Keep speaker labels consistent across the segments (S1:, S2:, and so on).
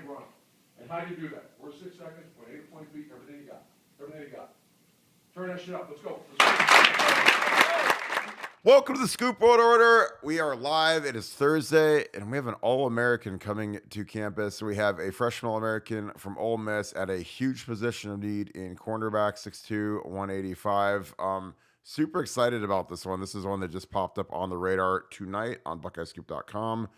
S1: run. And how do you do that? 4 to 6 seconds, 0.8 to 20 feet, everything you got. Everything you got. Turn that shit up. Let's go.
S2: Welcome to the Scoop World Order. We are live. It is Thursday, and we have an All-American coming to campus. We have a freshman All-American from Ole Miss at a huge position of need in cornerback, 6'2", 185. Super excited about this one. This is one that just popped up on the radar tonight on BuckeyeScoop.com.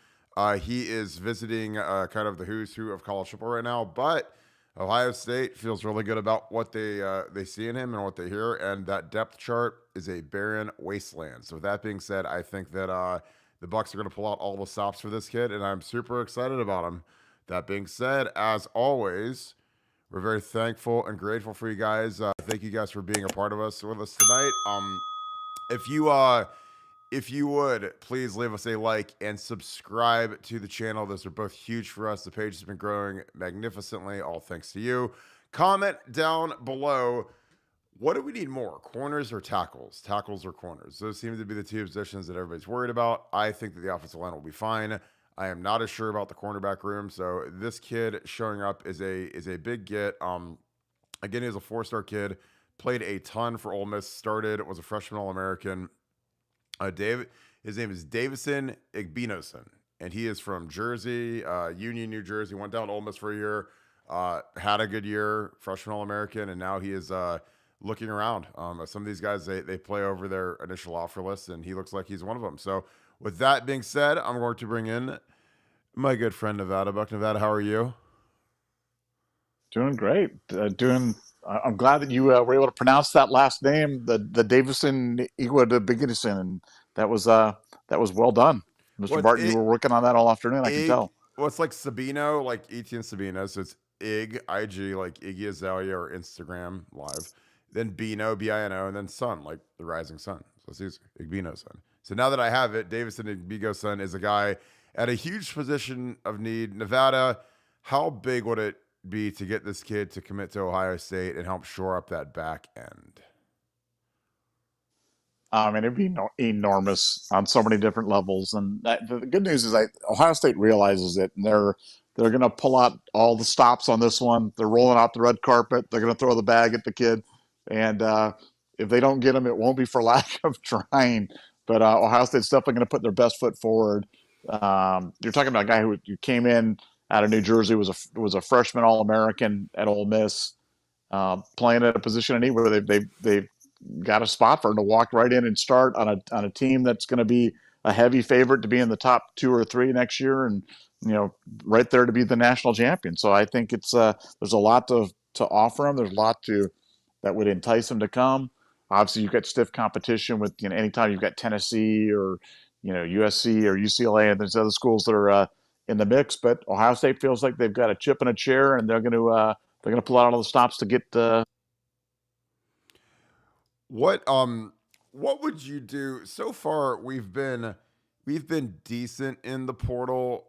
S2: He is visiting kind of the who's who of college football right now, but Ohio State feels really good about what they see in him and what they hear, and that depth chart is a barren wasteland. So with that being said, I think that the Bucs are going to pull out all the stops for this kid, and I'm super excited about him. That being said, as always, we're very thankful and grateful for you guys. Thank you guys for being a part of us with us tonight. If you would, please leave us a like and subscribe to the channel. Those are both huge for us. The page has been growing magnificently, all thanks to you. Comment down below, what do we need more, corners or tackles? Tackles or corners? Those seem to be the two positions that everybody's worried about. I think that the offensive line will be fine. I am not as sure about the cornerback room, so this kid showing up is a big get. Again, he was a four-star kid, played a ton for Ole Miss, started, was a freshman All-American. His name is Davison Igbinosun, and he is from Jersey, Union, New Jersey. Went down to Ole Miss for a year, had a good year, freshman All-American, and now he is looking around. Some of these guys, they play over their initial offer list, and he looks like he's one of them. So with that being said, I'm going to bring in my good friend Nevada. Buck Nevada, how are you?
S3: Doing great. I'm glad that you were able to pronounce that last name, the Davison Igbinosun, and that was well done, Mr. Barton. You were working on that all afternoon. I can tell.
S2: Well, it's like Sabino, like Etienne Sabino. So it's IG, like Iggy Azalea or Instagram Live. Then Bino, B-I-N-O, and then Sun, like the rising sun. So it's easy, Igbinosun. So now that I have it, Davison Igbinosun is a guy at a huge position of need. Nevada, how big would it be to get this kid to commit to Ohio State and help shore up that back end?
S3: I mean, it'd be enormous on so many different levels. And the good news is Ohio State realizes it, and they're going to pull out all the stops on this one. They're rolling out the red carpet. They're going to throw the bag at the kid. And if they don't get him, it won't be for lack of trying. But Ohio State's definitely going to put their best foot forward. You're talking about a guy who came in out of New Jersey, was a freshman All-American at Ole Miss, playing at a position in need where they've got a spot for him to walk right in and start on a team that's going to be a heavy favorite to be in the top 2 or 3 next year, and right there to be the national champion. So I think it's there's a lot to offer him. There's a lot that would entice him to come. Obviously, you've got stiff competition with anytime you've got Tennessee or USC or UCLA and there's other schools that are in the mix. But Ohio State feels like they've got a chip in a chair, and they're going to pull out all the stops to get.
S2: What would you do? So far, we've been decent in the portal.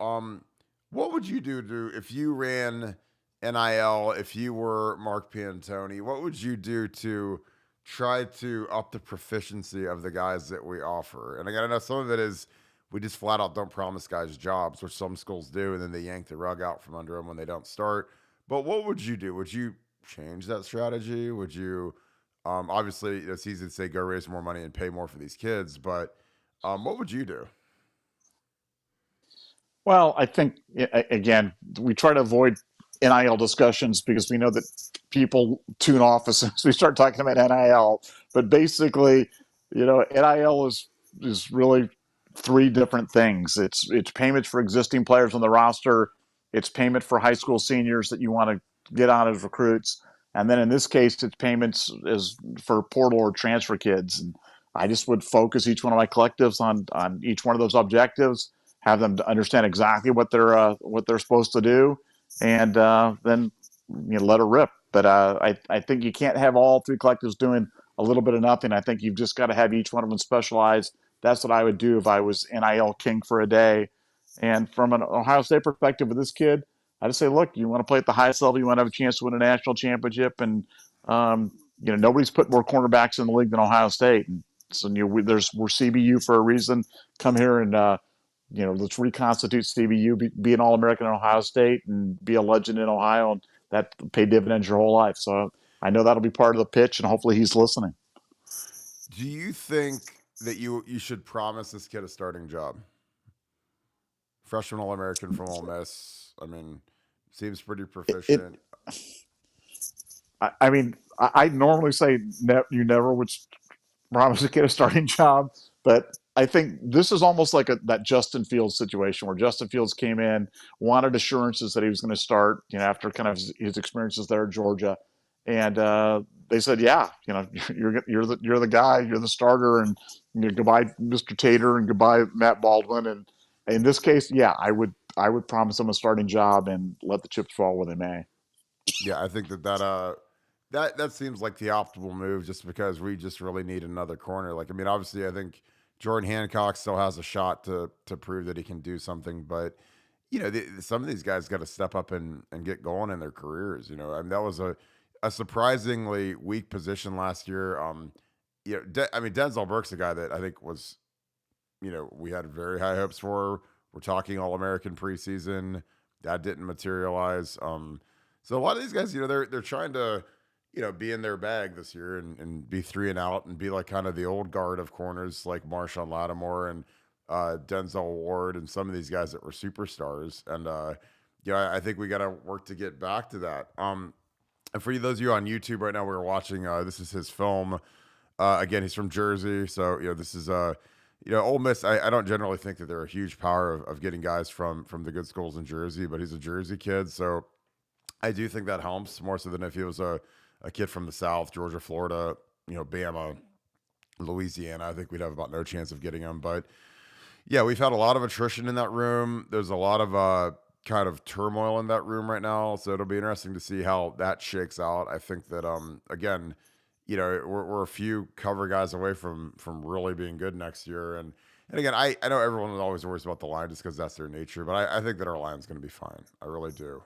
S2: What would you do if you ran NIL? If you were Mark Pantoni, what would you do to try to up the proficiency of the guys that we offer? And again, I know some of it is we just flat out don't promise guys jobs, which some schools do, and then they yank the rug out from under them when they don't start. But what would you do? Would you change that strategy? Would you? Obviously, it's easy to say go raise more money and pay more for these kids, but what would you do?
S3: Well, I think, again, we try to avoid NIL discussions because we know that people tune off as soon as we start talking about NIL. But basically, NIL is really 3 different things. It's payments for existing players on the roster. It's payment for high school seniors that you want to get on as recruits. And then in this case, it's payments is for portal or transfer kids. And I just would focus each one of my collectives on each one of those objectives, have them to understand exactly what they're supposed to do, and then let her rip. But I think you can't have all 3 collectives doing a little bit of nothing. I think you've just got to have each one of them specialized. That's what I would do if I was NIL king for a day. And from an Ohio State perspective with this kid, I just say, look, you want to play at the highest level, you want to have a chance to win a national championship, and nobody's put more cornerbacks in the league than Ohio State. And so we're CBU for a reason. Come here and let's reconstitute CBU, be an All-American in Ohio State, and be a legend in Ohio, and that pay dividends your whole life. So I know that'll be part of the pitch, and hopefully he's listening.
S2: Do you think that you should promise this kid a starting job? Freshman All American from Ole Miss. I mean, seems pretty
S3: It
S2: proficient.
S3: I mean, I normally say you never would promise to get a starting job, but I think this is almost like that Justin Fields situation where Justin Fields came in, wanted assurances that he was going to start, after kind of his experiences there at Georgia, and they said, yeah, you're the guy, you're the starter, and goodbye, Mr. Tater, and goodbye, Matt Baldwin, and in this case, yeah, I would promise him a starting job and let the chips fall where they may.
S2: Yeah, I think that seems like the optimal move, just because we just really need another corner. Like, I mean, obviously, I think Jordan Hancock still has a shot to prove that he can do something, but some of these guys got to step up and get going in their careers. I mean, that was a surprisingly weak position last year. I mean, Denzel Burke's a guy that I think was, we had very high hopes for. We're talking All American preseason. That didn't materialize. So a lot of these guys, they're trying to, be in their bag this year and be 3-and-out and be like kind of the old guard of corners like Marshawn Lattimore and Denzel Ward and some of these guys that were superstars. And I think we got to work to get back to that. And for those of you on YouTube right now, we're watching. This is his film. Again, he's from Jersey, so this is Ole Miss. I don't generally think that they're a huge power of getting guys from the good schools in Jersey, but he's a Jersey kid, so I do think that helps more so than if he was a kid from the South, Georgia, Florida, Bama, Louisiana. I think we'd have about no chance of getting him. But yeah, we've had a lot of attrition in that room. There's a lot of kind of turmoil in that room right now, so it'll be interesting to see how that shakes out. I think that again, we're a few cover guys away from really being good next year, and again, I know everyone always worries about the line just because that's their nature, but I think that our line's going to be fine. I really do.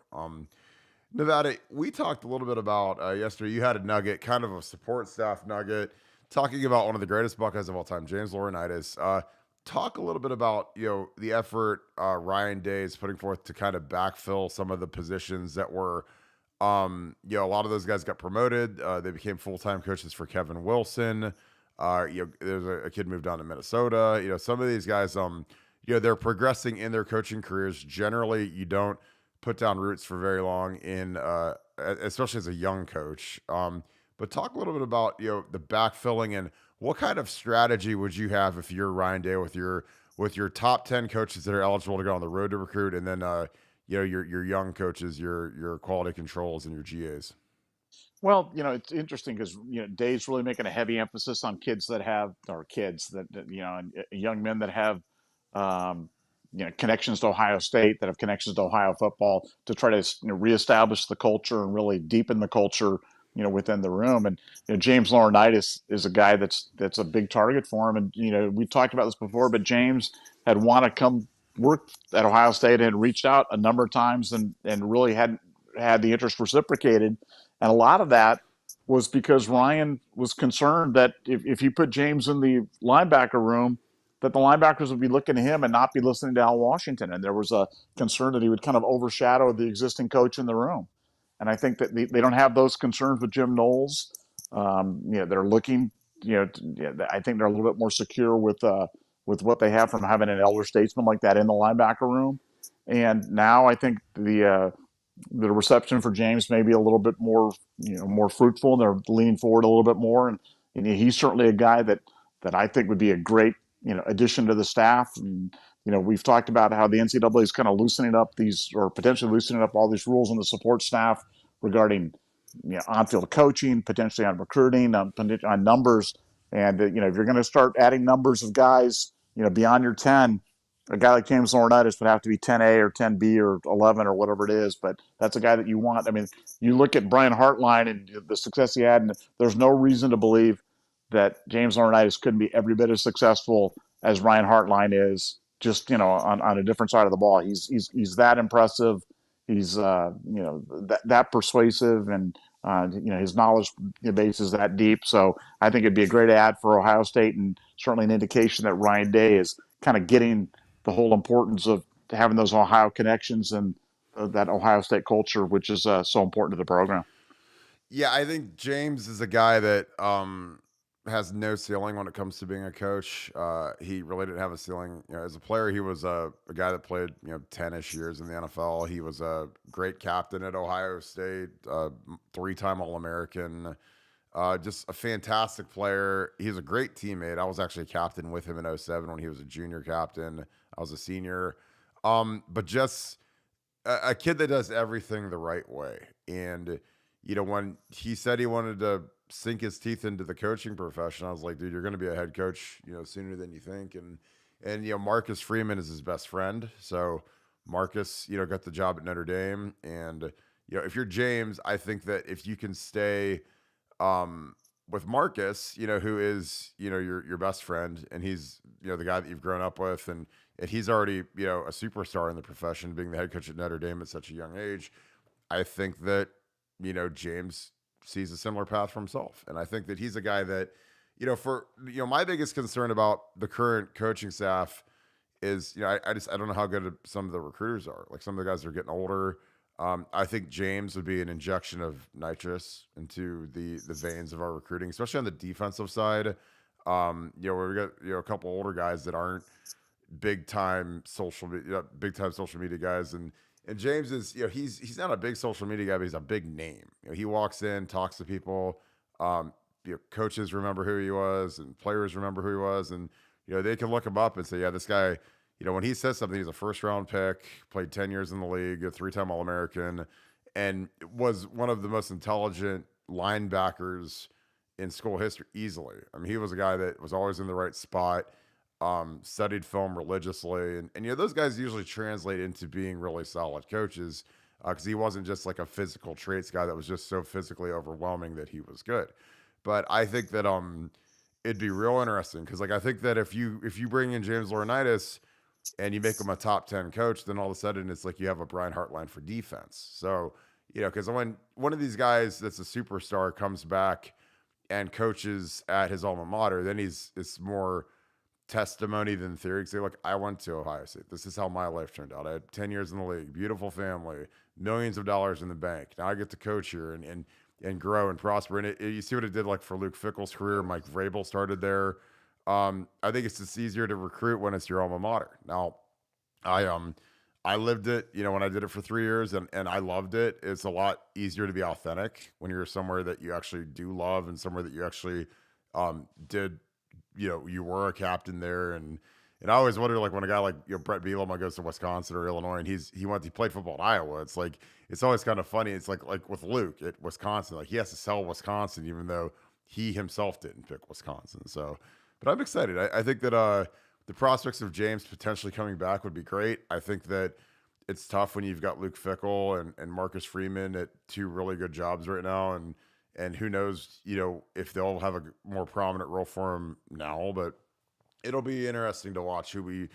S2: Nevada, we talked a little bit about yesterday. You had a nugget, kind of a support staff nugget, talking about one of the greatest Buckeyes of all time, James Laurinaitis. Talk a little bit about the effort Ryan Day is putting forth to kind of backfill some of the positions that were, a lot of those guys got promoted. They became full-time coaches for Kevin Wilson. There's a kid moved on to Minnesota. Some of these guys, they're progressing in their coaching careers. Generally, you don't put down roots for very long especially as a young coach. But talk a little bit about, the backfilling and what kind of strategy would you have if you're Ryan Day with your top 10 coaches that are eligible to go on the road to recruit, and then, your young coaches, your quality controls and your GAs.
S3: Well, it's interesting because Dave's really making a heavy emphasis on kids that have, or kids and young men that have, connections to Ohio State, that have connections to Ohio football, to try to reestablish the culture and really deepen the culture, within the room. And James Laurinaitis is a guy that's a big target for him. And we talked about this before, but James had wanted to come work at Ohio State and had reached out a number of times and really hadn't had the interest reciprocated. And a lot of that was because Ryan was concerned that if he put James in the linebacker room, that the linebackers would be looking to him and not be listening to Al Washington. And there was a concern that he would kind of overshadow the existing coach in the room. And I think that they don't have those concerns with Jim Knowles. They're looking, I think they're a little bit more secure with what they have from having an elder statesman like that in the linebacker room. And now I think the reception for James may be a little bit more, more fruitful. They're leaning forward a little bit more, and he's certainly a guy that I think would be a great, addition to the staff. And we've talked about how the NCAA is kind of loosening up or potentially loosening up all these rules on the support staff regarding, on-field coaching, potentially on recruiting, on numbers. And if you're going to start adding numbers of guys, beyond your 10. A guy like James Laurinaitis would have to be 10A or 10B or 11 or whatever it is, but that's a guy that you want. I mean, you look at Brian Hartline and the success he had, and there's no reason to believe that James Laurinaitis couldn't be every bit as successful as Ryan Hartline is, just on a different side of the ball. He's that impressive. He's that persuasive, and his knowledge base is that deep. So I think it'd be a great ad for Ohio State, and certainly an indication that Ryan Day is kind of getting the whole importance of having those Ohio connections and that Ohio State culture, which is so important to the program.
S2: Yeah, I think James is a guy that has no ceiling when it comes to being a coach. He really didn't have a ceiling. As a player, he was a guy that played 10-ish years in the NFL. He was a great captain at Ohio State, 3-time All-American. Just a fantastic player. He's a great teammate. I was actually a captain with him in 07 when he was a junior captain. I was a senior. But just a kid that does everything the right way. And, when he said he wanted to sink his teeth into the coaching profession, I was like, dude, you're going to be a head coach, sooner than you think. And Marcus Freeman is his best friend. So Marcus, got the job at Notre Dame. And, if you're James, I think that if you can stay with Marcus, who is, your best friend, and he's, the guy that you've grown up with, and he's already, a superstar in the profession, being the head coach at Notre Dame at such a young age. I think that, James sees a similar path for himself. And I think that he's a guy that, my biggest concern about the current coaching staff is, I don't know how good some of the recruiters are. Like, some of the guys are getting older. I think James would be an injection of nitrous into the veins of our recruiting, especially on the defensive side. Where we got a couple older guys that aren't big time social media guys, and James is he's not a big social media guy, but he's a big name. He walks in, talks to people. Coaches remember who he was, and players remember who he was, and they can look him up and say, yeah, this guy. When he says something, he's a first-round pick, played 10 years in the league, a 3-time All-American, and was one of the most intelligent linebackers in school history, easily. I mean, he was a guy that was always in the right spot, studied film religiously, and those guys usually translate into being really solid coaches, because he wasn't just like a physical traits guy that was just so physically overwhelming that he was good. But I think that it'd be real interesting, because I think that if you bring in James Laurinaitis and you make him a top 10 coach, then all of a sudden it's like you have a Brian Hartline for defense. So, because when one of these guys that's a superstar comes back and coaches at his alma mater, then it's more testimony than theory. Say, look, I went to Ohio State. This is how my life turned out. I had 10 years in the league, beautiful family, millions of dollars in the bank. Now I get to coach here and grow and prosper. And you see what it did for Luke Fickell's career. Mike Vrabel started there. I think it's just easier to recruit when it's your alma mater. Now, I lived it, when I did it for 3 years, and I loved it. It's a lot easier to be authentic when you're somewhere that you actually do love, and somewhere that you actually did, you were a captain there. And I always wonder, when a guy like Brett Bielema goes to Wisconsin or Illinois, and he played football in Iowa. It's always kind of funny. It's like with Luke at Wisconsin, he has to sell Wisconsin even though he himself didn't pick Wisconsin. So. But I'm excited. I think that the prospects of James potentially coming back would be great. I think that it's tough when you've got Luke Fickell and Marcus Freeman at 2 really good jobs right now, and who knows, if they'll have a more prominent role for him now. But it'll be interesting to watch who we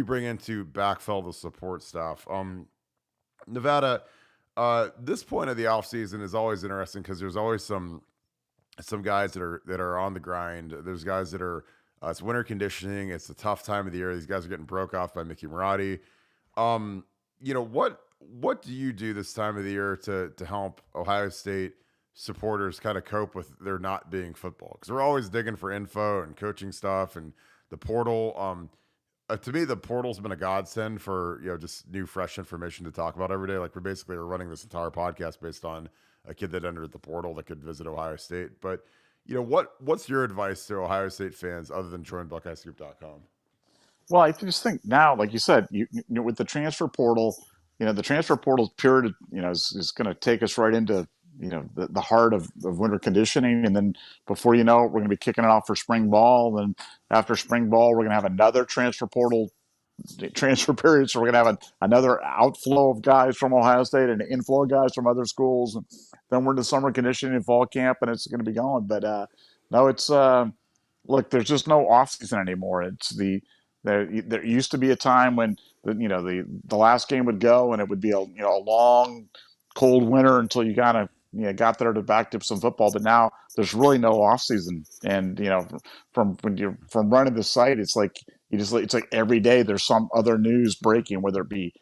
S2: bring in to backfill the support staff. Nevada, this point of the offseason is always interesting, because there's always some guys that are on the grind. There's guys that are it's winter conditioning. It's a tough time of the year. These guys are getting broke off by Mickey Marotti. What do you do this time of the year to help Ohio State supporters kind of cope with there not being football? Because we're always digging for info and coaching stuff, and the portal. To me, the portal's been a godsend for just new, fresh information to talk about every day. We basically are running this entire podcast based on a kid that entered the portal that could visit Ohio State. But, what's your advice to Ohio State fans other than join BuckeyesCoop.com?
S3: Well, I just think now, like you said, with the transfer portal, the transfer portal period, is going to take us right into, the heart of winter conditioning. And then before you know it, we're going to be kicking it off for spring ball. And after spring ball, we're going to have another transfer portal transfer period. So we're going to have another outflow of guys from Ohio State and an inflow of guys from other schools. And then we're into summer conditioning and fall camp, and it's going to be going. But no, it's look, there's just no off season anymore. It's there used to be a time when the last game would go, and it would be a long cold winter until you kind of got there to back to some football. But now there's really no off season, and from running the site, it's like it's like every day there's some other news breaking, whether it be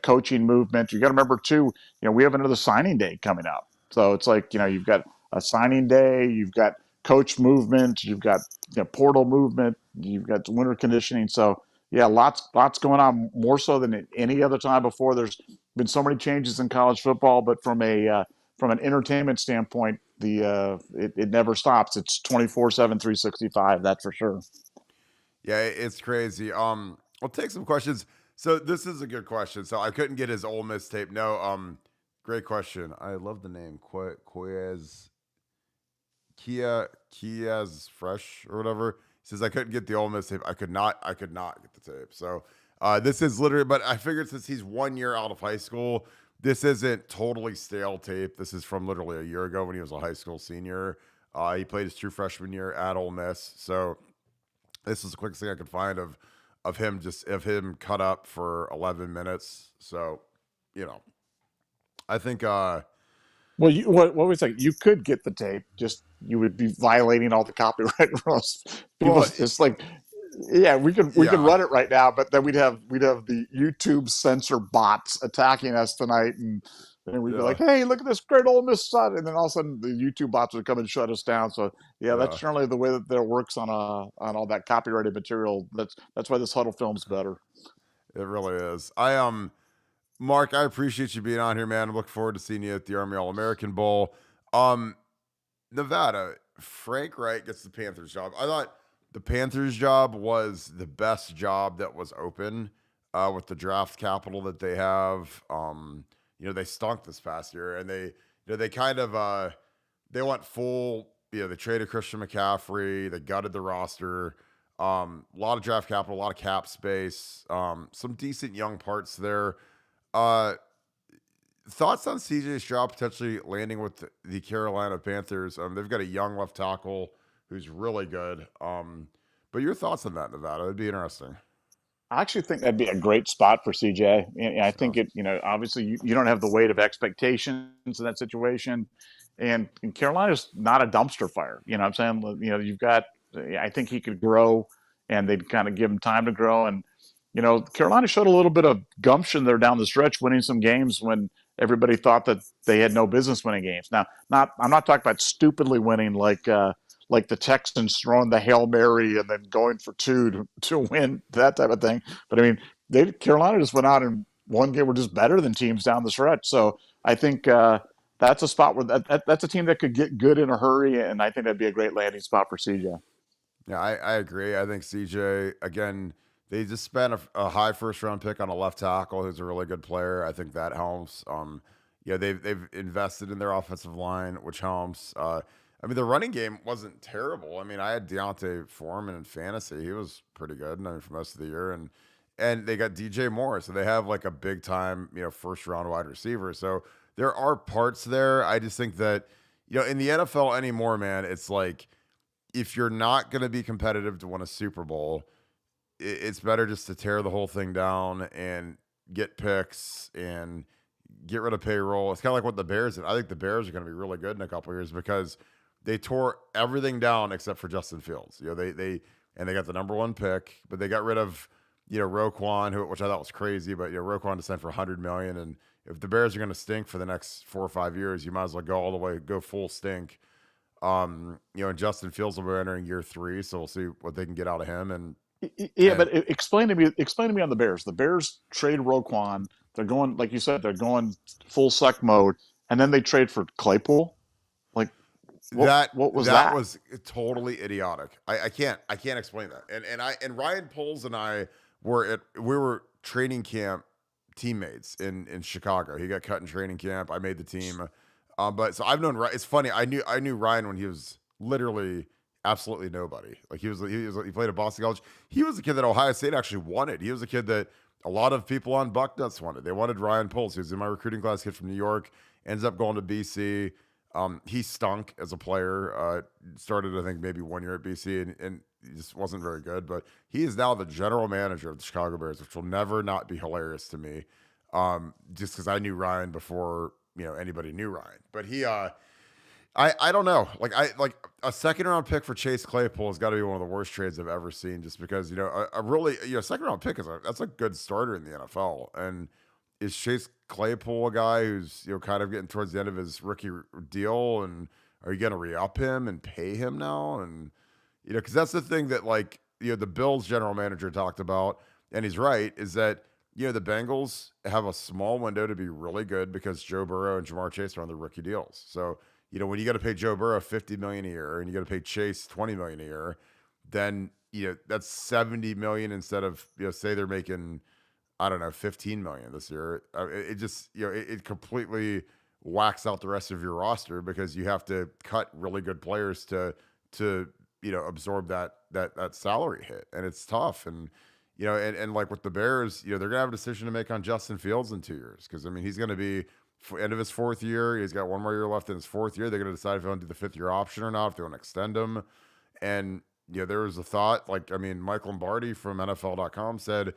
S3: coaching movement. You got to remember too, we have another signing day coming up, so it's like you've got a signing day, you've got coach movement, you've got portal movement, you've got winter conditioning. So yeah, lots going on, more so than any other time before. There's been so many changes in college football, but from an entertainment standpoint, it never stops. It's 24/7, 365. That's for sure.
S2: Yeah, it's crazy. We'll take some questions. So this is a good question. So I couldn't get his Ole Miss tape. No, great question. I love the name Kia's Fresh or whatever. He says I couldn't get the Ole Miss tape. I could not get the tape. So this is literally, but I figured since he's 1 year out of high school, this isn't totally stale tape. This is from literally a year ago when he was a high school senior. He played his true freshman year at Ole Miss. So this is the quickest thing I could find of him cut up for 11 minutes. So, I think
S3: Well, what was like? You could get the tape, just you would be violating all the copyright rules. People,
S2: Well,
S3: it's like, yeah, we could
S2: yeah,
S3: run it right now, but then we'd have the YouTube censor bots attacking us tonight, and we'd be
S2: yeah,
S3: like, hey, look at this great Ole Miss son, and then all of a sudden the YouTube bots would come and shut us down. So yeah, that's
S2: yeah.
S3: generally the way that it works on all that copyrighted material. That's why this huddle film's better.
S2: It really is. Mark, I appreciate you being on here, man. I look forward to seeing you at the Army All-American Bowl. Um, Nevada, Frank Wright gets the Panthers job. I thought the Panthers job was the best job that was open with the draft capital that they have. They stunk this past year, and they kind of they went full. They traded Christian McCaffrey. They gutted the roster. A lot of draft capital, a lot of cap space, some decent young parts there. Uh, Thoughts on CJ Stroud potentially landing with the Carolina Panthers? They've got a young left tackle who's really good. But your thoughts on that, Nevada? It'd be interesting.
S3: I actually think that'd be a great spot for CJ. And I think
S2: So,
S3: obviously you don't have the weight of expectations in that situation. And Carolina's not a dumpster fire. You know what I'm saying? You've got, I think he could grow and they'd kind of give him time to grow. And, Carolina showed a little bit of gumption there down the stretch, winning some games when everybody thought that they had no business winning games. Now, I'm not talking about stupidly winning like the Texans throwing the Hail Mary and then going for two to win, that type of thing. But I mean, Carolina just went out and one game were just better than teams down the stretch. So I think that's a spot where that's a team that could get good in a hurry, and I think that'd be a great landing spot for CJ.
S2: yeah, I agree. I think CJ, again, they just spent a high first round pick on a left tackle who's a really good player. I think that helps. They've invested in their offensive line, which helps. The running game wasn't terrible. I had Deontay Foreman in fantasy. He was pretty good, for most of the year. And they got DJ Moore, so they have like a big time, first round wide receiver. So there are parts there. I just think that, in the NFL anymore, man, it's like if you're not going to be competitive to win a Super Bowl, it's better just to tear the whole thing down and get picks and get rid of payroll. It's kind of like what the Bears did. I think the Bears are going to be really good in a couple of years because they tore everything down except for Justin Fields. They got the number one pick, but they got rid of Roquan, which I thought was crazy. But Roquan to sign for $100 million, and if the Bears are going to stink for the next 4 or 5 years, you might as well go all the way, go full stink. And Justin Fields will be entering year 3, so we'll see what they can get out of him.
S3: But explain to me on the Bears. The Bears trade Roquan. They're going, like you said, they're going full suck mode, and then they trade for Claypool. Like what was that?
S2: That was totally idiotic. I can't explain that. And Ryan Poles and I we were training camp teammates in Chicago. He got cut in training camp. I made the team. But so I've known Ryan. It's funny. I knew Ryan when he was literally absolutely nobody. Like he played at Boston College. He was a kid that Ohio State actually wanted. He was a kid that a lot of people on Bucknuts wanted. They wanted Ryan Poles. He was in my recruiting class, kid from New York, ends up going to BC. He stunk as a player. Started, I think, maybe 1 year at BC and he just wasn't very good. But he is now the general manager of the Chicago Bears, which will never not be hilarious to me. Just because I knew Ryan before anybody knew Ryan. But he I don't know. Like a second round pick for Chase Claypool has got to be one of the worst trades I've ever seen. Just because a really second round pick that's a good starter in the NFL. And is Chase Claypool a guy who's kind of getting towards the end of his rookie deal? And are you going to re-up him and pay him now? And because that's the thing that the Bills general manager talked about, and he's right, is that the Bengals have a small window to be really good because Joe Burrow and Jamar Chase are on the rookie deals. So when you got to pay Joe Burrow $50 million a year and you got to pay Chase $20 million a year, then that's $70 million instead of say they're making, I don't know, $15 million this year. It just it completely whacks out the rest of your roster because you have to cut really good players to absorb that salary hit, and it's tough. And and like with the Bears, they're gonna have a decision to make on Justin Fields in 2 years because I mean he's gonna be end of his fourth year. He's got one more year left in his fourth year. They're gonna decide if they want to do the fifth year option or not, if they want to extend him. And there was a thought, Mike Lombardi from NFL.com said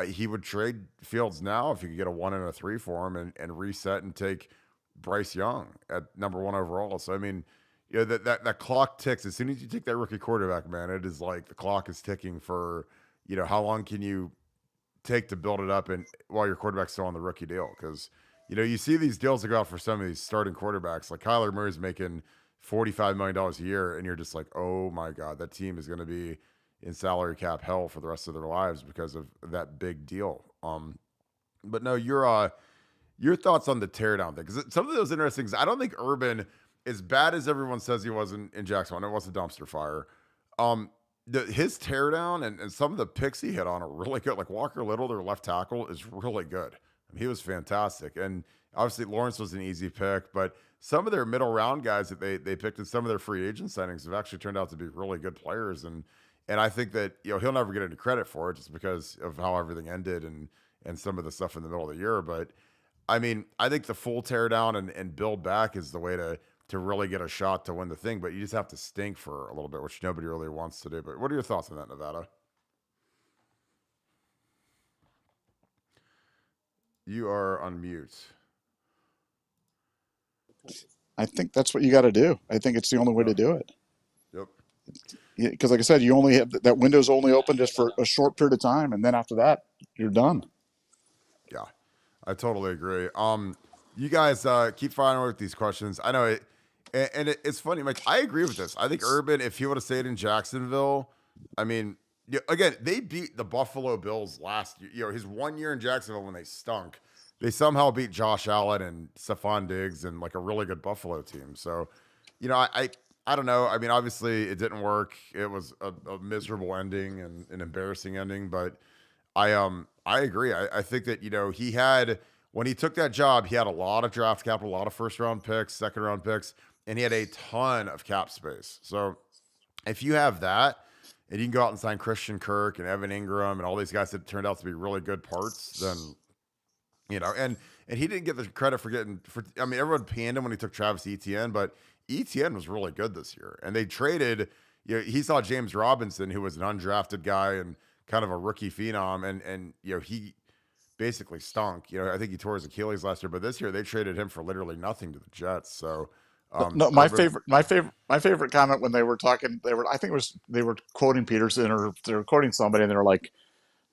S2: he would trade Fields now if he could get a 1 and a 3 for him and reset and take Bryce Young at number 1 overall. So I mean, that clock ticks as soon as you take that rookie quarterback, man. It is like the clock is ticking for how long can you take to build it up and while your quarterback's still on the rookie deal. Because you see these deals that go out for some of these starting quarterbacks, like Kyler Murray's making $45 million a year, and you're just like, oh my God, that team is going to be in salary cap hell for the rest of their lives because of that big deal. But no, your thoughts on the teardown thing, because some of those interesting things. I don't think Urban, as bad as everyone says he was in Jacksonville, it was a dumpster fire. His teardown and some of the picks he hit on are really good. Like Walker Little, their left tackle, is really good. I mean, he was fantastic. And obviously Lawrence was an easy pick, but some of their middle round guys that they picked in some of their free agent signings have actually turned out to be really good players. And I think that he'll never get any credit for it just because of how everything ended and some of the stuff in the middle of the year. But I mean, I think the full teardown and build back is the way to really get a shot to win the thing, but you just have to stink for a little bit, which nobody really wants to do. But what are your thoughts on that, Nevada? You are on mute.
S3: I think that's what you got to do. I think it's the only way to do it.
S2: Yep.
S3: Because like I said, you only have that window's only open just for a short period of time, and then after that, you're done.
S2: Yeah, I totally agree. You guys keep firing with these questions. I know it, and it's funny. Like I agree with this. I think Urban, if he would have stayed in Jacksonville, I mean, again, they beat the Buffalo Bills last year. His 1 year in Jacksonville when they stunk, they somehow beat Josh Allen and Stephon Diggs and like a really good Buffalo team. So, I don't know. I mean, obviously it didn't work. It was a miserable ending and an embarrassing ending. But I agree. I think that he had. When he took that job, he had a lot of draft capital, a lot of first round picks, second round picks, and he had a ton of cap space. So if you have that and you can go out and sign Christian Kirk and Evan Ingram and all these guys that turned out to be really good parts, then, and he didn't get the credit I mean, everyone panned him when he took Travis Etienne, but Etienne was really good this year. And they traded, he saw James Robinson, who was an undrafted guy and kind of a rookie phenom. And he basically stunk. I think he tore his Achilles last year, but this year they traded him for literally nothing to the Jets. So,
S3: no, my favorite comment when they were talking, I think they were quoting Peterson or they were quoting somebody, and they were like,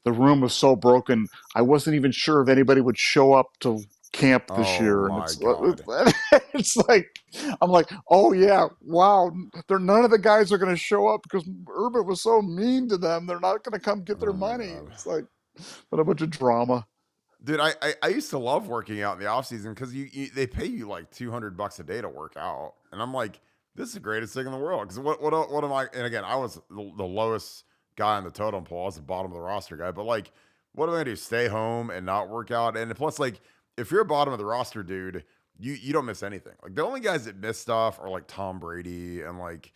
S3: "The room was so broken, I wasn't even sure if anybody would show up to camp this
S2: oh
S3: year."
S2: my
S3: And
S2: God.
S3: it's like, I'm like, oh yeah, wow. None of the guys are going to show up because Urban was so mean to them. They're not going to come get their
S2: Oh my
S3: money.
S2: God.
S3: It's like, what a bunch of drama.
S2: Dude, I used to love working out in the off season because they pay you like $200 a day to work out, and I'm like, this is the greatest thing in the world. Because what am I? And again, I was the lowest guy on the totem pole. I was the bottom of the roster guy. But like, what am I gonna do? Stay home and not work out? And plus, like, if you're a bottom of the roster dude, you don't miss anything. Like the only guys that miss stuff are like Tom Brady and like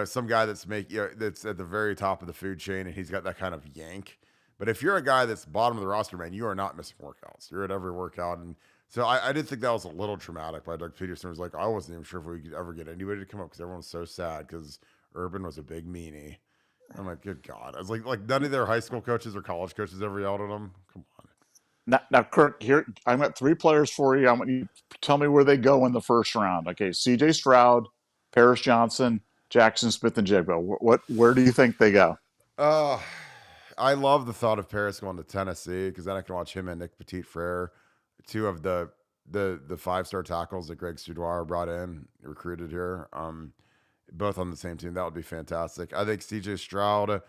S2: some guy that's that's at the very top of the food chain and he's got that kind of yank. But if you're a guy that's bottom of the roster, man, you are not missing workouts. You're at every workout. And so I did think that was a little traumatic by Doug Peterson. It was like, I wasn't even sure if we could ever get anybody to come up because everyone was so sad because Urban was a big meanie. I'm like, good God. I was like none of their high school coaches or college coaches ever yelled at him. Come on.
S3: Now, Kurt, here I've got 3 players for you. I want you to tell me where they go in the first round. Okay, C.J. Stroud, Paris Johnson, Jackson Smith, and Jigba. Where do you think they go?
S2: Uh, I love the thought of Paris going to Tennessee because then I can watch him and Nick Petit Frere, two of the 5-star tackles that Greg Soudoir brought in, recruited here. Both on the same team. That would be fantastic. I think CJ Stroud.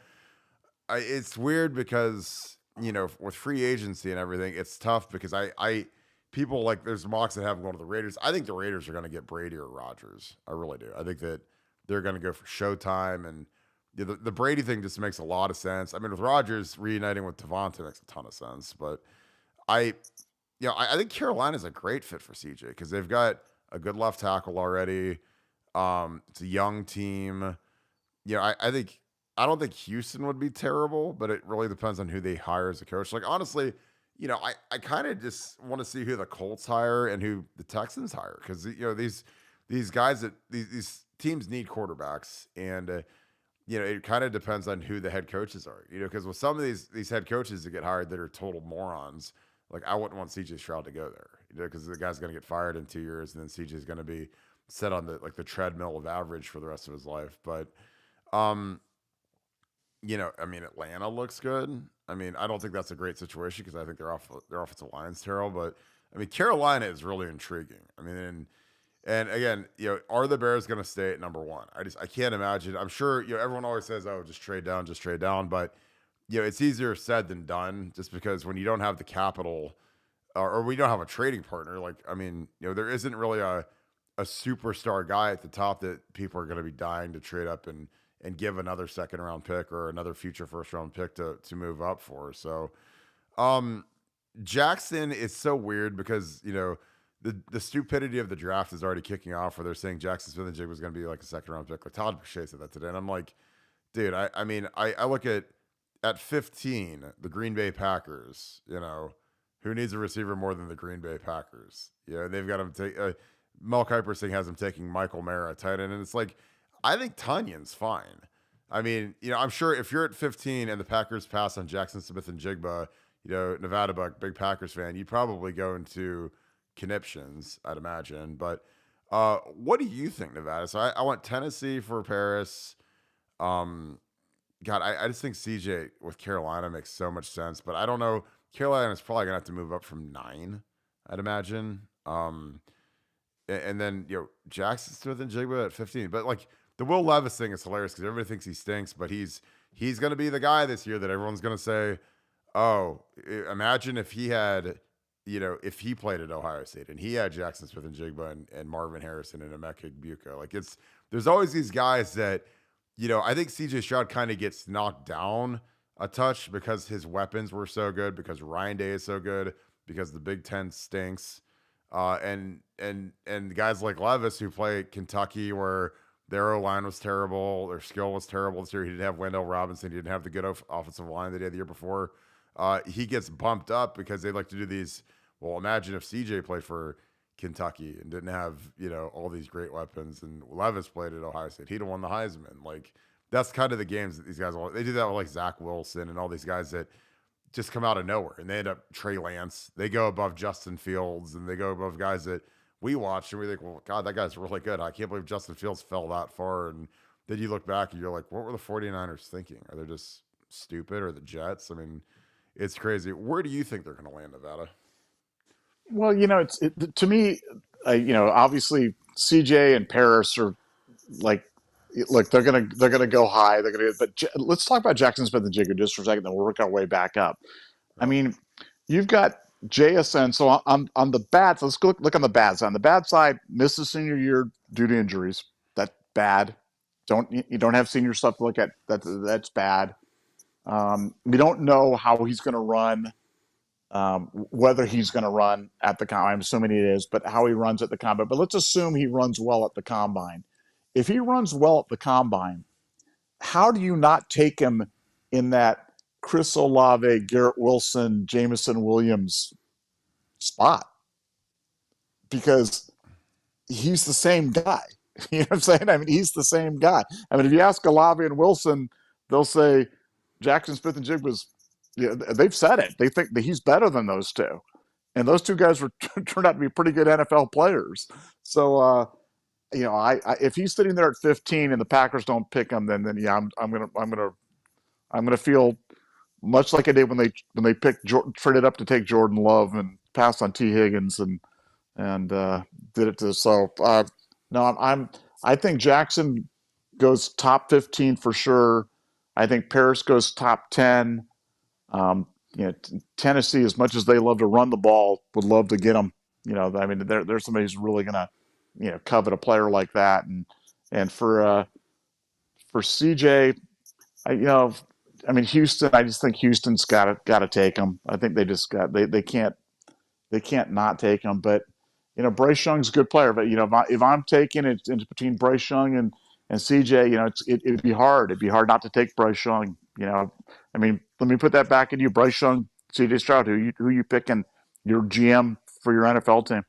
S2: It's weird because with free agency and everything, it's tough because I people like there's mocks that have him going to the Raiders. I think the Raiders are going to get Brady or Rodgers. I really do. I think that they're going to go for Showtime and the Brady thing just makes a lot of sense. I mean, with Rodgers reuniting with Devontae makes a ton of sense, but I I think Carolina's a great fit for CJ because they've got a good left tackle already. It's a young team. I don't think Houston would be terrible, but it really depends on who they hire as a coach. Like honestly, I kind of just want to see who the Colts hire and who the Texans hire because these guys that these teams need quarterbacks and it kind of depends on who the head coaches are. Because with some of these head coaches that get hired that are total morons, like I wouldn't want CJ Stroud to go there. Because the guy's going to get fired in 2 years, and then CJ's going to be set on the treadmill of average for the rest of his life. But um, I mean, Atlanta looks good. I mean, I don't think that's a great situation because I think their offensive line's terrible. But I mean, Carolina is really intriguing. I mean, and again, are the Bears going to stay at number one? I can't imagine. I'm sure everyone always says, "Oh, just trade down, just trade down," but it's easier said than done. Just because when you don't have the capital, or we don't have a trading partner, like I mean, there isn't really a superstar guy at the top that people are going to be dying to trade up and give another second round pick or another future first round pick to move up for. So, Jackson is so weird because the stupidity of the draft is already kicking off where they're saying Jackson Smith and Jig was going to be like a second round pick. Like Todd Boucher said that today, and I'm like, dude, I mean, I look at 15 the Green Bay Packers. Who needs a receiver more than the Green Bay Packers? They've got him take. Mel Kiper saying has him taking Michael Mara, tight end, and it's like I think Tunion's fine. I mean, I'm sure if you're at 15 and the Packers pass on Jackson Smith and Jigba, Nevada Buck, big Packers fan, you'd probably go into conniptions, I'd imagine. But what do you think, Nevada? So I want Tennessee for Paris. God, I just think CJ with Carolina makes so much sense, but I don't know. Carolina is probably gonna have to move up from 9, I'd imagine. And then Jackson Smith and Jigba at 15. But like the Will Levis thing is hilarious because everybody thinks he stinks, but he's gonna be the guy this year that everyone's gonna say, "Oh, imagine if he had." If he played at Ohio State and he had Jackson Smith and Jigba and Marvin Harrison and Emeka Egbuka, like there's always these guys that, I think CJ Stroud kind of gets knocked down a touch because his weapons were so good, because Ryan Day is so good, because the Big Ten stinks, and guys like Levis who play at Kentucky where their O line was terrible, their skill was terrible this year. He didn't have Wendell Robinson, he didn't have the good offensive line that he had the year before. He gets bumped up because they like to do these. Well, imagine if CJ played for Kentucky and didn't have all these great weapons, and Levis played at Ohio State. He'd have won the Heisman. Like that's kind of the games that these guys want. They do that with like Zach Wilson and all these guys that just come out of nowhere, and they end up Trey Lance. They go above Justin Fields, and they go above guys that we watched, and we think, well, God, that guy's really good. I can't believe Justin Fields fell that far. And then you look back and you're like, what were the 49ers thinking? Are they just stupid, or the Jets? I mean, it's crazy. Where do you think they're going to land, Nevada?
S3: Well, to me, obviously CJ and Paris are like, look, they're gonna go high. Let's talk about Jackson Smith and Jigga just for a second, then we'll work our way back up. I
S2: Oh.
S3: mean, you've got JSN. So on the bad, let's go look on the bad side. On the bad side, missed the senior year due to injuries. That's bad. You don't have senior stuff to look at. That's bad. We don't know how he's going to run. Whether he's going to run at the combine, I'm assuming it is, but how he runs at the combine. But let's assume he runs well at the combine. If he runs well at the combine, how do you not take him in that Chris Olave, Garrett Wilson, Jameson Williams spot? Because he's the same guy. You know what I'm saying? I mean, he's the same guy. I mean, if you ask Olave and Wilson, they'll say Jackson Smith and Jig was Yeah, they've said it. They think that he's better than those two, and those two guys were turned out to be pretty good NFL players. So, if he's sitting there at 15 and the Packers don't pick him, then yeah, I'm gonna feel much like I did when they traded up to take Jordan Love and passed on T Higgins and did it to no I think Jackson goes top 15 for sure. I think Paris goes top 10. Um, Tennessee, as much as they love to run the ball, would love to get them. I mean, there's somebody who's really gonna, covet a player like that. And for CJ, I, you know, I mean Houston. I just think Houston's got to take him. I think they can't not take him. But Bryce Young's a good player. But if I'm taking it into between Bryce Young and CJ, it'd be hard. It'd be hard not to take Bryce Young. I mean, let me put that back into you, Bryce Young, CJ Stroud. Who you picking your GM for your NFL team?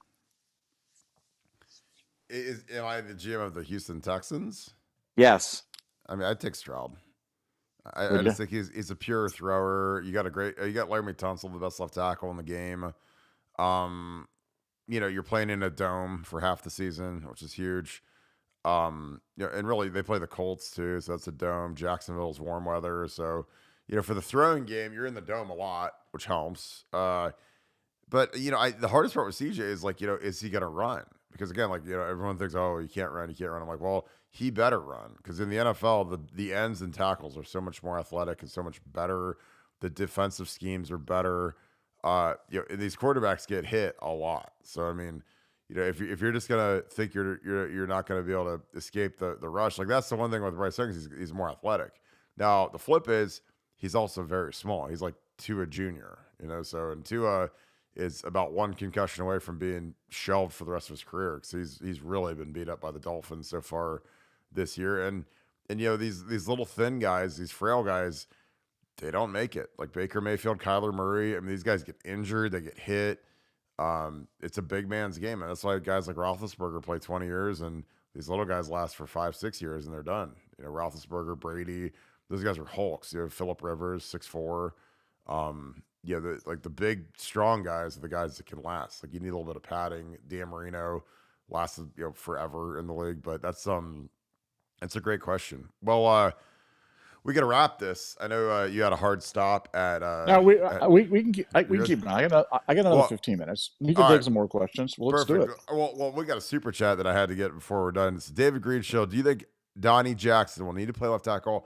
S2: Am I the GM of the Houston Texans?
S3: Yes.
S2: I mean, I'd take Stroud. I
S3: Would
S2: just
S3: you?
S2: think he's a pure thrower. You got Larry Tunsil, the best left tackle in the game. Um, you're playing in a dome for half the season, which is huge. And really they play the Colts too, so that's a dome. Jacksonville's warm weather, so for the throwing game, you're in the dome a lot, which helps. But the hardest part with CJ is is he gonna run? Because again, everyone thinks, oh, you can't run. I'm like, well, he better run because in the NFL, the ends and tackles are so much more athletic and so much better. The defensive schemes are better. These quarterbacks get hit a lot. So I mean, if you're just gonna think you're not gonna be able to escape the rush, that's the one thing with Bryce Young, he's more athletic. Now the flip is he's also very small. He's like Tua Junior, so and Tua is about one concussion away from being shelved for the rest of his career because he's really been beat up by the Dolphins so far this year. And these little thin guys, these frail guys, they don't make it. Like Baker Mayfield, Kyler Murray. I mean, these guys get injured, they get hit. It's a big man's game, and that's why guys like Roethlisberger play 20 years, and these little guys last for 5-6 years, and they're done. Roethlisberger, Brady, those guys are hulks. Phillip Rivers, 6'4". The big, strong guys are the guys that can last. Like you need a little bit of padding. Dan Marino lasted forever in the league, but that's a great question. Well, we got to wrap this. I know you had a hard stop at.
S3: No,
S2: At
S3: we can keep. I got another
S2: well,
S3: 15 minutes. We can
S2: all
S3: take
S2: right,
S3: some more questions. Well, let's do
S2: perfect.
S3: it.
S2: Well, we got a super chat that I had to get before we're done. It's David Greenshield. Do you think Donnie Jackson will need to play left tackle?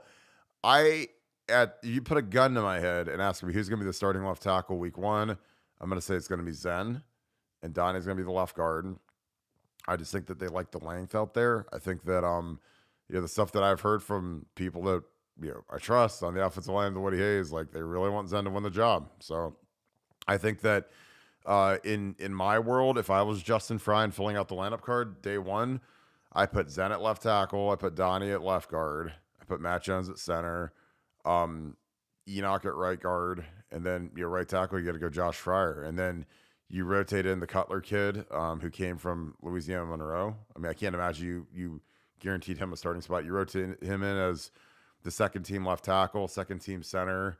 S2: You put a gun to my head and ask me who's going to be the starting left tackle week 1. I'm going to say it's going to be Zen, and Donnie's going to be the left guard. I just think that they like the length out there. I think that the stuff that I've heard from people that I trust on the offensive line, the Woody Hayes, they really want Zen to win the job. So I think that in my world, if I was Justin Fry and filling out the lineup card day 1, I put Zen at left tackle, I put Donnie at left guard, I put Matt Jones at center, Enoch at right guard, and then your right tackle, you got to go Josh Fryer, and then you rotate in the Cutler kid who came from Louisiana Monroe. I mean, I can't imagine you guaranteed him a starting spot. You rotate him in as the second team left tackle, second team center.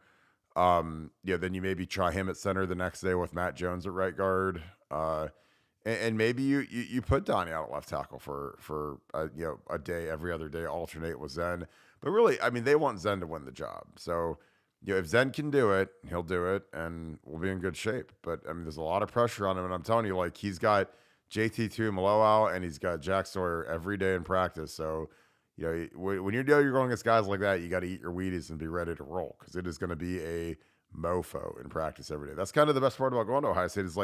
S2: Then you maybe try him at center the next day with Matt Jones at right guard. And maybe you put Donnie out at left tackle for a day, every other day, alternate with Zen. But really, I mean, they want Zen to win the job. So, if Zen can do it, he'll do it, and we'll be in good shape. But, I mean, there's a lot of pressure on him, and I'm telling you, he's got JT2 Malo out, and he's got Jack Sawyer every day in practice. So, when you're going against guys like that, you got to eat your Wheaties and be ready to roll because it is going to be a mofo in practice every day. That's kind of the best part about going to Ohio State is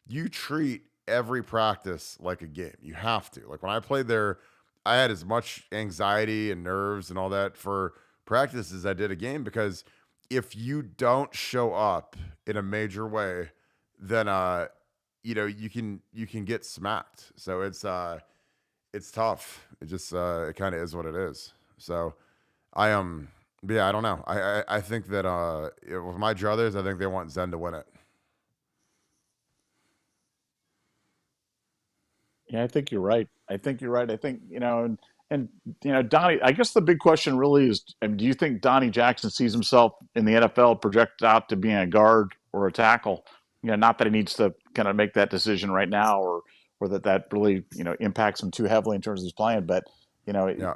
S2: you treat every practice like a game. You have to. When I played there, I had as much anxiety and nerves and all that for practice as I did a game because if you don't show up in a major way, then you can get smacked. So it's tough. It just it kind of is what it is. So I I don't know. I think that with my druthers, I think they want Zen to win it.
S3: Yeah, I think you're right. I think, And Donnie, I guess the big question really is, do you think Donnie Jackson sees himself in the NFL projected out to being a guard or a tackle? Not that he needs to kind of make that decision right now, or that really impacts him too heavily in terms of his playing. But
S2: Yeah.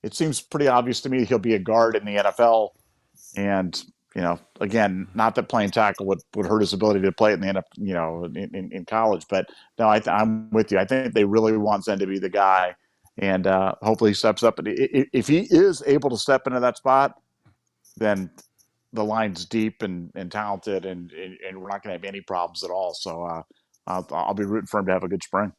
S3: it seems pretty obvious to me he'll be a guard in the NFL. And again, not that playing tackle would hurt his ability to play it in the NFL, in college. But no, I'm with you. I think they really want Zen to be the guy, and hopefully he steps up. And if he is able to step into that spot, then the line's deep and talented, and we're not going to have any problems at all. So I'll be rooting for him to have a good spring.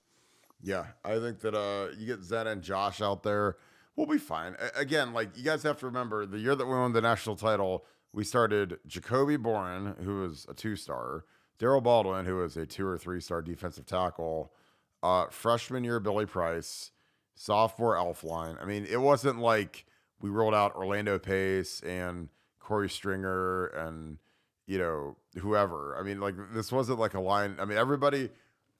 S2: Yeah, I think that you get Zen and Josh out there, we'll be fine. Again, like you guys have to remember, the year that we won the national title, we started Jacoby Boren, who was a 2-star, Daryl Baldwin, who was a 2 or 3-star defensive tackle, freshman year Billy Price, sophomore Elfline. I mean, it wasn't like we rolled out Orlando Pace and Corey Stringer and whoever. I mean, like this wasn't like a line. I mean, everybody.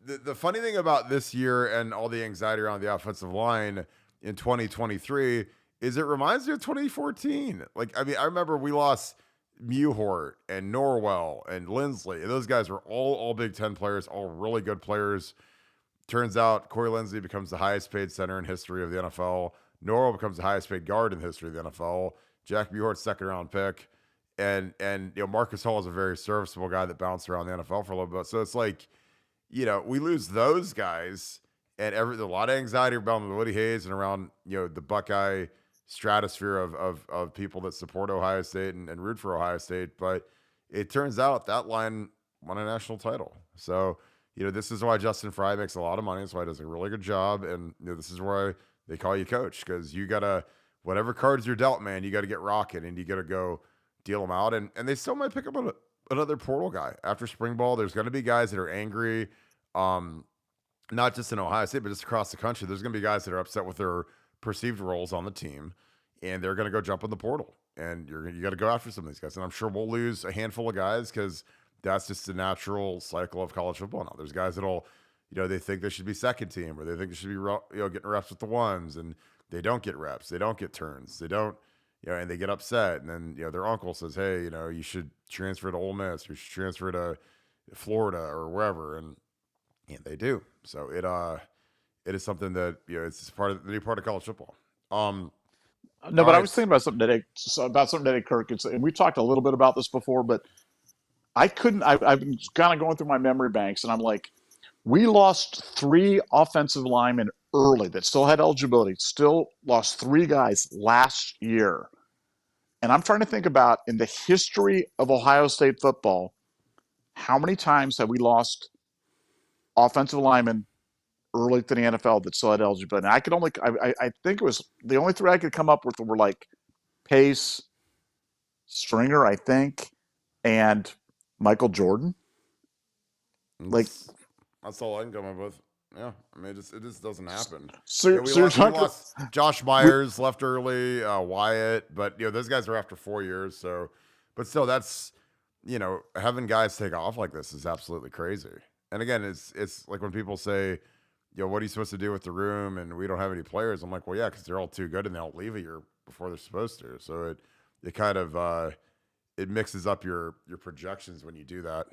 S2: The funny thing about this year and all the anxiety around the offensive line in 2023 is it reminds me of 2014. Like, I mean, I remember we lost Muhort and Norwell and Lindsley. And those guys were all Big Ten players, all really good players. Turns out Corey Lindsley becomes the highest paid center in history of the NFL. Norwell becomes the highest paid guard in the history of the NFL. Jack Muhort, 2nd-round pick. And Marcus Hall is a very serviceable guy that bounced around the NFL for a little bit. So it's like, we lose those guys, and a lot of anxiety around Woody Hayes and around the Buckeye stratosphere of people that support Ohio State and root for Ohio State. But it turns out that line won a national title. So this is why Justin Fry makes a lot of money. That's why he does a really good job, and this is why they call you coach, because you gotta, whatever cards you're dealt, man, you got to get rocking and you got to go deal them out. And they still might pick up another portal guy after spring ball. There's going to be guys that are angry, not just in Ohio State, but just across the country. There's going to be guys that are upset with their perceived roles on the team, and they're going to go jump in the portal. And you got to go after some of these guys. And I'm sure we'll lose a handful of guys because that's just the natural cycle of college football now. There's guys that'll, they think they should be second team, or they think they should be, getting reps with the ones, and they don't get reps, they don't get turns, they don't. And they get upset, and then their uncle says, "Hey, you should transfer to Ole Miss, or you should transfer to Florida or wherever," and they do. So it is something that it's the new part of college football.
S3: No, but I was thinking about something today, Kirk. And we talked a little bit about this before, but I've been kind of going through my memory banks, and I'm like, we lost 3 offensive linemen early that still had eligibility. Still lost 3 guys last year. And I'm trying to think about, in the history of Ohio State football, how many times have we lost offensive linemen early to the NFL that still had eligibility? And I think it was the only 3 I could come up with were like Pace, Stringer, I think, and Michael Jordan.
S2: That's all I can come up with. Yeah, I mean, it just doesn't happen.
S3: So
S2: we lost Josh Myers, left early, Wyatt, but those guys are after 4 years. So, but still, that's having guys take off like this is absolutely crazy. And again, it's like when people say, what are you supposed to do with the room? And we don't have any players. I'm like, well, yeah, because they're all too good and they'll leave a year before they're supposed to. So it kind of it mixes up your projections when you do that.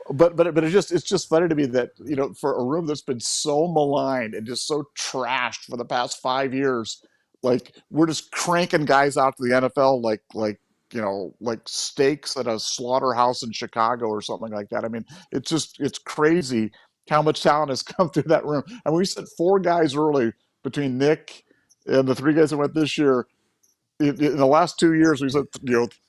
S3: But it's just funny to me that for a room that's been so maligned and just so trashed for the past 5 years, like we're just cranking guys out to the NFL like steaks at a slaughterhouse in Chicago or something like that. I mean, it's crazy how much talent has come through that room. And we sent 4 guys early between Nick and the 3 guys that went this year. In the last 2 years, we've sent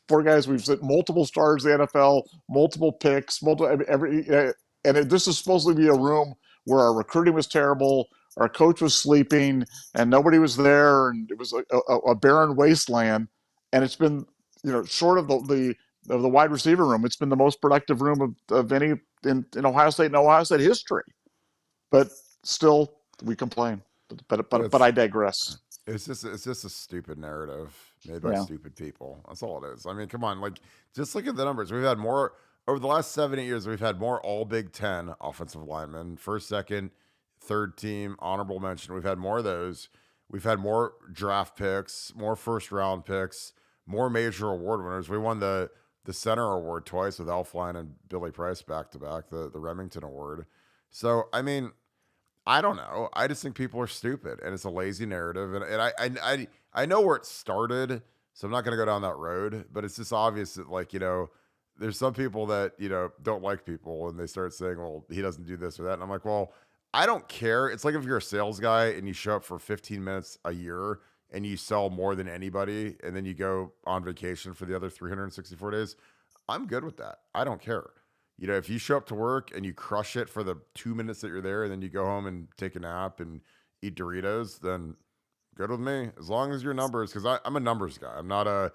S3: 4 guys. We've sent multiple stars to the NFL, multiple picks, this is supposed to be a room where our recruiting was terrible, our coach was sleeping, and nobody was there, and it was a barren wasteland. And it's been, short of the wide receiver room, it's been the most productive room of any in Ohio State and Ohio State history. But still, we complain. But I digress.
S2: It's just a stupid narrative made by stupid people. That's all it is. I mean, come on, just look at the numbers. We've had more over the last 7, 8 years. We've had more all Big Ten offensive linemen, first, second, third team, honorable mention. We've had more of those. We've had more draft picks, more first round picks, more major award winners. We won the center award twice with Elfline and Billy Price back to back, the Remington Award. So I mean, I don't know. I just think people are stupid, and it's a lazy narrative. And I know where it started, so I'm not going to go down that road. But it's just obvious that, like, there's some people that don't like people, and they start saying, "Well, he doesn't do this or that," and I'm like, "Well, I don't care." It's like if you're a sales guy and you show up for 15 minutes a year and you sell more than anybody, and then you go on vacation for the other 364 days. I'm good with that. I don't care. If you show up to work and you crush it for the 2 minutes that you're there, and then you go home and take a nap and eat Doritos, then good with me. As long as your numbers, because I'm a numbers guy. I'm not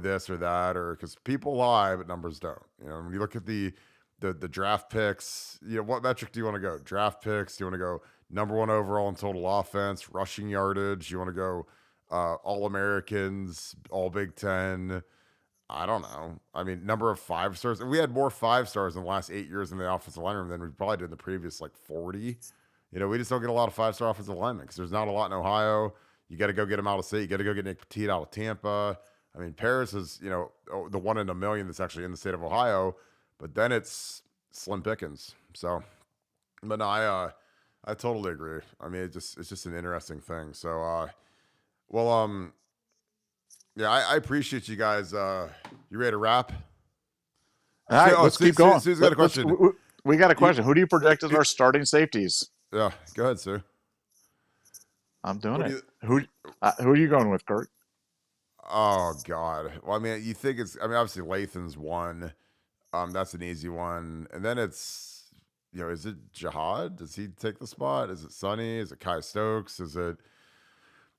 S2: this or that, or because people lie, but numbers don't. When you look at the draft picks, what metric do you want to go? Draft picks? Do you want to go number one overall in total offense, rushing yardage? You want to go All Americans, All Big Ten? I don't know. I mean, number of 5-stars. We had more 5-stars in the last 8 years in the offensive line room than we probably did in the previous 40. We just don't get a lot of 5-star offensive linemen because there's not a lot in Ohio. You got to go get them out of state. You got to go get Nick Petit out of Tampa. I mean, Paris is, the 1 in a million that's actually in the state of Ohio, but then it's slim pickings. So, but no, I totally agree. I mean, it's just an interesting thing. So, yeah, I appreciate you guys. You ready to wrap?
S3: All right, let's keep going.
S2: Sue's got a question.
S3: We got a question. Who do you project as our starting safeties?
S2: Yeah, go ahead, Sue.
S3: I'm doing it. Who are you going with, Kurt?
S2: Oh God. Well, I mean, you think obviously Lathan's one. That's an easy one, and then it's is it Jihad? Does he take the spot? Is it Sonny? Is it Kai Stokes? Is it?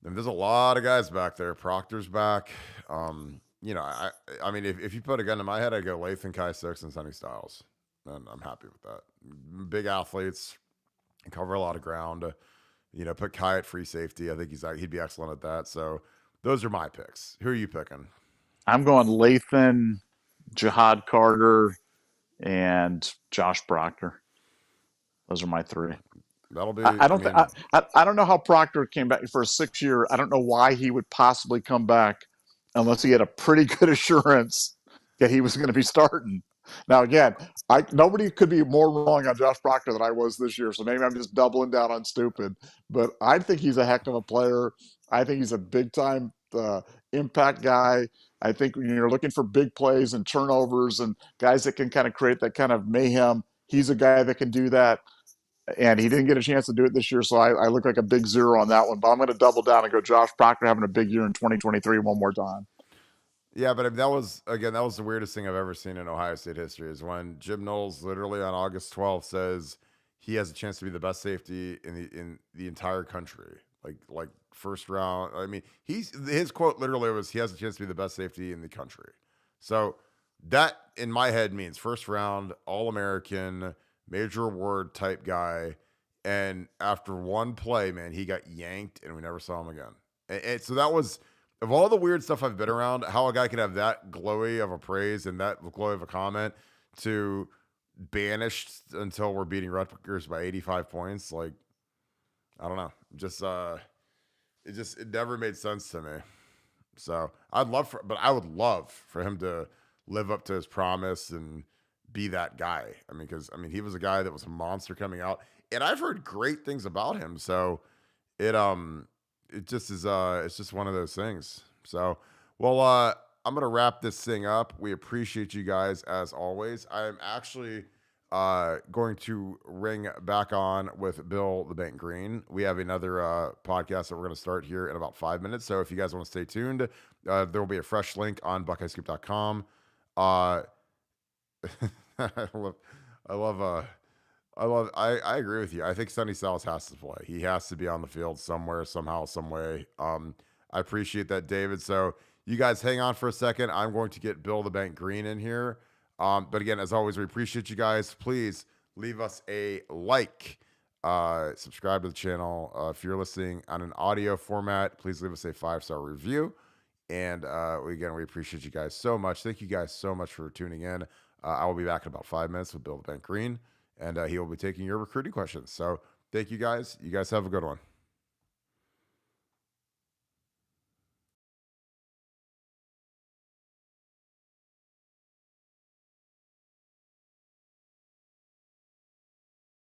S2: And there's a lot of guys back there. Proctor's back. I mean, if you put a gun to my head, I'd go Lathan, Kai Stokes, and Sonny Styles. And I'm happy with that. Big athletes, cover a lot of ground. Put Kai at free safety. I think he'd be excellent at that. So those are my picks. Who are you picking?
S3: I'm going Lathan, Jihad Carter, and Josh Proctor. Those are my three.
S2: That'll be.
S3: I don't know how Proctor came back for a 6-year. I don't know why he would possibly come back unless he had a pretty good assurance that he was going to be starting. Now, again, nobody could be more wrong on Josh Proctor than I was this year, so maybe I'm just doubling down on stupid. But I think he's a heck of a player. I think he's a big-time impact guy. I think when you're looking for big plays and turnovers and guys that can kind of create that kind of mayhem, he's a guy that can do that. And he didn't get a chance to do it this year, so I look like a big zero on that one. But I'm going to double down and go Josh Proctor having a big year in 2023 one more time.
S2: Yeah, but that was the weirdest thing I've ever seen in Ohio State history is when Jim Knowles literally on August 12th says he has a chance to be the best safety in the entire country. Like first round. I mean, his quote literally was he has a chance to be the best safety in the country. So that in my head means first round, All-American, major award type guy. And after one play, man, he got yanked and we never saw him again. And so that was, of all the weird stuff I've been around, how a guy could have that glowy of a praise and that glowy of a comment to banished until we're beating Rutgers by 85 points. Like, I don't know. It never made sense to me. So I would love for him to live up to his promise and be that guy. I mean, he was a guy that was a monster coming out, and I've heard great things about him. So it just is it's just one of those things. So I'm gonna wrap this thing up. We appreciate you guys as always. I'm actually going to ring back on with Bill the Bank Green. We have another podcast that we're going to start here in about 5 minutes. So if you guys want to stay tuned, there will be a fresh link on buckeyescoop.com. I agree with you. I think Sonny Styles has to play. He has to be on the field somewhere, somehow, some way. I appreciate that, David. So you guys hang on for a second. I'm going to get Bill the Bank Green in here. But again, as always, we appreciate you guys. Please leave us a like, subscribe to the channel. If you're listening on an audio format, please leave us a 5-star review. And again, we appreciate you guys so much. Thank you guys so much for tuning in. I will be back in about 5 minutes with Bill the Bank Green, and he will be taking your recruiting questions. So thank you guys. You guys have a good one.